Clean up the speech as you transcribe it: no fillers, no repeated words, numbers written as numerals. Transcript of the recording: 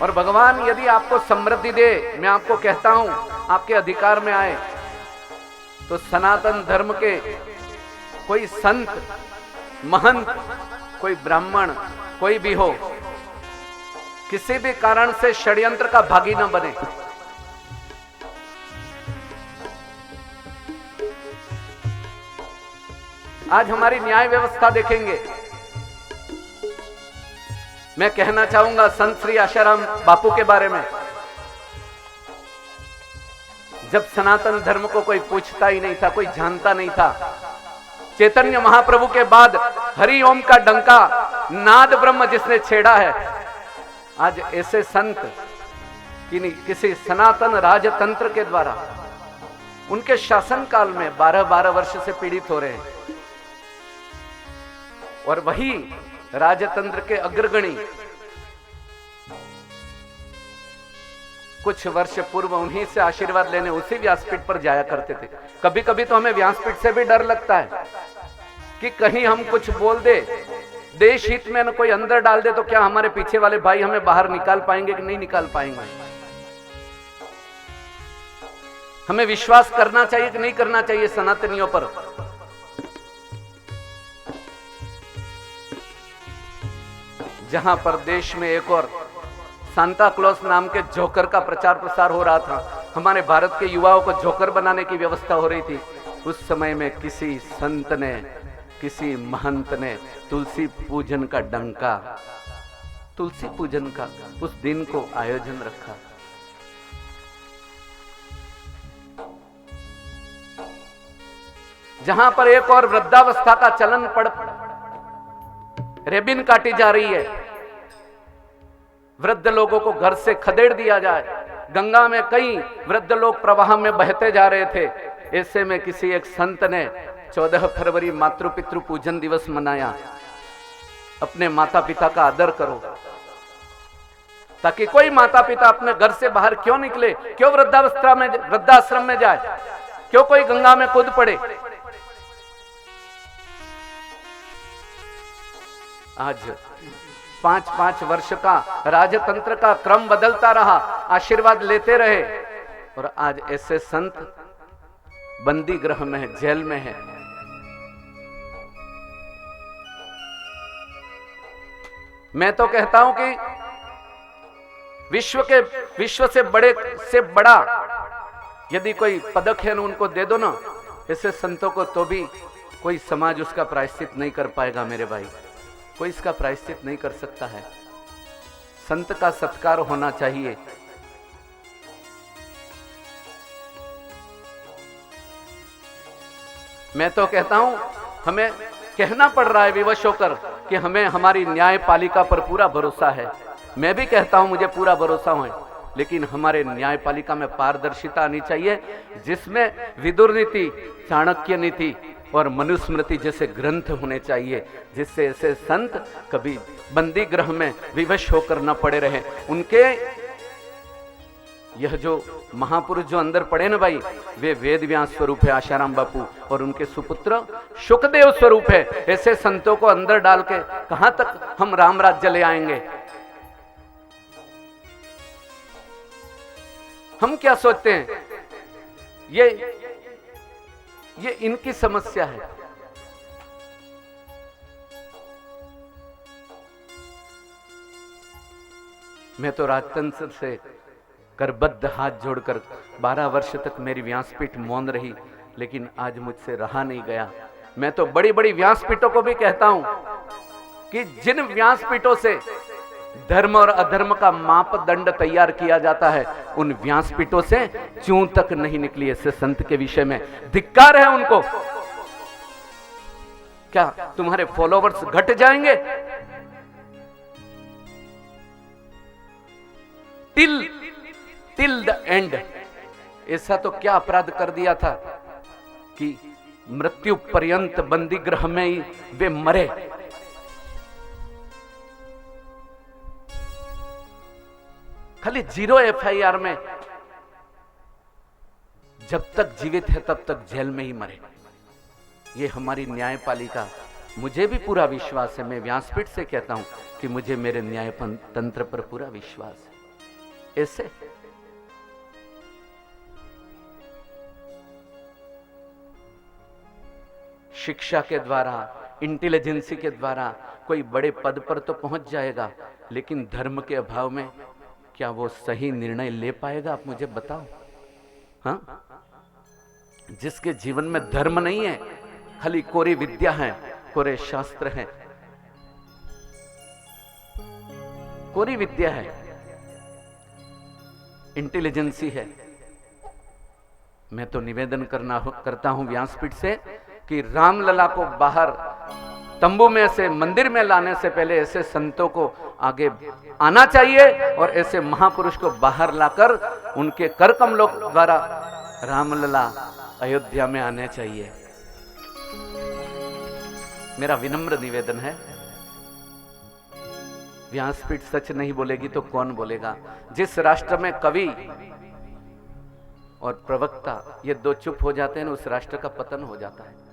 और भगवान यदि आपको समृद्धि दे, मैं आपको कहता हूं आपके अधिकार में आए, तो सनातन धर्म के कोई संत, महंत, कोई ब्राह्मण, कोई भी हो, किसी भी कारण से षड्यंत्र का भागी न बने। आज हमारी न्याय व्यवस्था देखेंगे। मैं कहना चाहूंगा संत श्री आशाराम बापू के बारे में। जब सनातन धर्म को कोई पूछता ही नहीं था, कोई जानता नहीं था, चैतन्य महाप्रभु के बाद हरि ओम का डंका नाद ब्रह्म जिसने छेड़ा है, आज ऐसे संत किसी सनातन राजतंत्र के द्वारा उनके शासन काल में 12-12 वर्ष से पीड़ित हो रहे हैं। और वही राजतंत्र के अग्रगणी कुछ वर्ष पूर्व उन्हीं से आशीर्वाद लेने उसी व्यासपीठ पर जाया करते थे। कभी कभी तो हमें व्यासपीठ से भी डर लगता है कि कहीं हम कुछ बोल दे, देश हित में न कोई अंदर डाल दे, तो क्या हमारे पीछे वाले भाई हमें बाहर निकाल पाएंगे कि नहीं निकाल पाएंगे। हमें विश्वास करना चाहिए कि नहीं करना चाहिए सनातनियों पर। जहां पर देश में एक और सांता क्लॉज नाम के जोकर का प्रचार प्रसार हो रहा था, हमारे भारत के युवाओं को जोकर बनाने की व्यवस्था हो रही थी, उस समय में किसी संत ने, किसी महंत ने तुलसी पूजन का डंका, तुलसी पूजन का उस दिन को आयोजन रखा। जहां पर एक और वृद्धावस्था का चलन पड़, रेबिन काटी जा रही है, वृद्ध लोगों को घर से खदेड़ दिया जाए, गंगा में कई वृद्ध लोग प्रवाह में बहते जा रहे थे। ऐसे में किसी एक संत ने 14 फरवरी मातृ पितृ पूजन दिवस मनाया। अपने माता पिता का आदर करो, ताकि कोई माता पिता अपने घर से बाहर क्यों निकले, क्यों वृद्धाश्रम में जाए, क्यों कोई गंगा में कूद पड़े। आज 5-5 वर्ष का राजतंत्र का क्रम बदलता रहा, आशीर्वाद लेते रहे, और आज ऐसे संत बंदी गृह में है, जेल में है। मैं तो कहता हूं कि विश्व से बड़ा यदि कोई पदक है ना, उनको दे दो ना ऐसे संतों को, तो भी कोई समाज उसका प्रायश्चित नहीं कर पाएगा मेरे भाई, कोई इसका प्रायश्चित नहीं कर सकता है। संत का सत्कार होना चाहिए। मैं तो कहता हूं हमें कहना पड़ रहा है विवश होकर कि हमें हमारी न्यायपालिका पर पूरा भरोसा है। मैं भी कहता हूं मुझे पूरा भरोसा हो, लेकिन हमारे न्यायपालिका में पारदर्शिता आनी चाहिए, जिसमें विदुर नीति, चाणक्य नीति और मनुस्मृति जैसे ग्रंथ होने चाहिए, जिससे ऐसे संत कभी बंदी गृह में विवश होकर न पड़े रहे। उनके यह जो महापुरुष जो अंदर पड़े ना भाई, वे वेद व्यास स्वरूप है आशाराम बापू, और उनके सुपुत्र शुकदेव स्वरूप है। ऐसे संतों को अंदर डाल के कहां तक हम राम राज्य ले आएंगे। हम क्या सोचते हैं, ये इनकी समस्या है। मैं तो राजतंत्र से करबद्ध हाथ जोड़कर 12 वर्ष तक मेरी व्यासपीठ मौन रही, लेकिन आज मुझसे रहा नहीं गया। मैं तो बड़ी बड़ी व्यासपीठों को भी कहता हूं कि जिन व्यासपीठों से धर्म और अधर्म का मापदंड तैयार किया जाता है, उन व्यासपीठों से चूं तक नहीं निकली। ऐसे संत के विषय में धिक्कार है उनको। क्या तुम्हारे फॉलोवर्स घट जाएंगे? Till the end. ऐसा तो क्या अपराध कर दिया था कि मृत्यु पर्यंत बंदी गृह में ही वे मरे। खाली 0 FIR में, जब तक जीवित है तब तक जेल में ही मरे। ये हमारी न्यायपालिका, मुझे भी पूरा विश्वास है। मैं व्यासपीठ से कहता हूं कि मुझे मेरे न्याय तंत्र पर पूरा विश्वास है। ऐसे शिक्षा के द्वारा, इंटेलिजेंसी के द्वारा कोई बड़े पद पर तो पहुंच जाएगा, लेकिन धर्म के अभाव में क्या वो सही निर्णय ले पाएगा? आप मुझे बताओ। हाँ, जिसके जीवन में धर्म नहीं है, खाली कोरी विद्या है, कोरे शास्त्र हैं, कोरी विद्या है, इंटेलिजेंसी है, मैं तो निवेदन करता हूं व्यासपीठ से कि रामलला को बाहर तंबू में से मंदिर में लाने से पहले ऐसे संतों को आगे आना चाहिए और ऐसे महापुरुष को बाहर लाकर उनके कर कमलों द्वारा रामलला अयोध्या में आने चाहिए। मेरा विनम्र निवेदन है। व्यासपीठ सच नहीं बोलेगी तो कौन बोलेगा? जिस राष्ट्र में कवि और प्रवक्ता ये दो चुप हो जाते हैं, उस राष्ट्र का पतन हो जाता है।